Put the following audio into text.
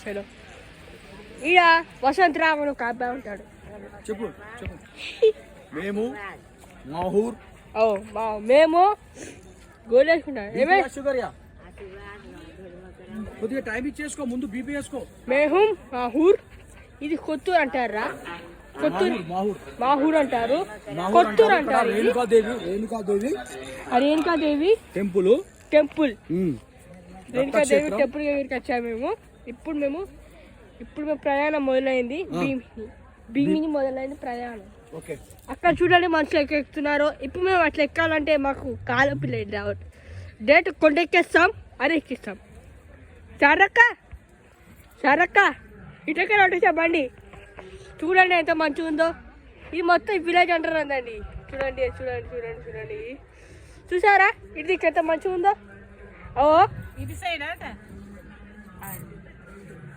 వచ్చాడు. ఇక వసంతరామన్ ఒక అబ్బాయి ఉంటాడు. చెప్పు చెప్పు. మేము మాహూర్. మేము గోల్ వేసుకుంటాం. షుగర్ కొద్దిగా టైం ఇచ్చేసుకో, ముందు బీపీ వేసుకో. మేము మాహూర్. ఇది కొత్తూరు అంటారా? కొత్తూరు మాహూర్ అంటారు, కొత్తూరు అంటారు. రేణుకాదేవి టెంపుల్ రేణుకాదేవి టెంపుల్ దగ్గరికి వచ్చాము మేము. ఇప్పుడు మేము ప్రయాణం మొదలైంది. భీమిని మొదలైంది ప్రయాణం. అక్కడ చూడండి మనుషులు ఎక్కుతున్నారు. ఇప్పుడు మేము అట్లా ఎక్కాలంటే మాకు కాలు పిల్లలు రావట్ డేట్ కొండెక్కేస్తాం, అది ఎక్కిస్తాం. సరక్క ఇటకే వచ్చా బండి. చూడండి ఎంత మంచిగా ఉందో. ఇది మొత్తం విలేజ్ అంటారు అందండి. చూడండి చూడండి చూడండి చూడండి, చూసారా ఇది ఎంత మంచిగా ఉందో. ఓ ఇది సైడ్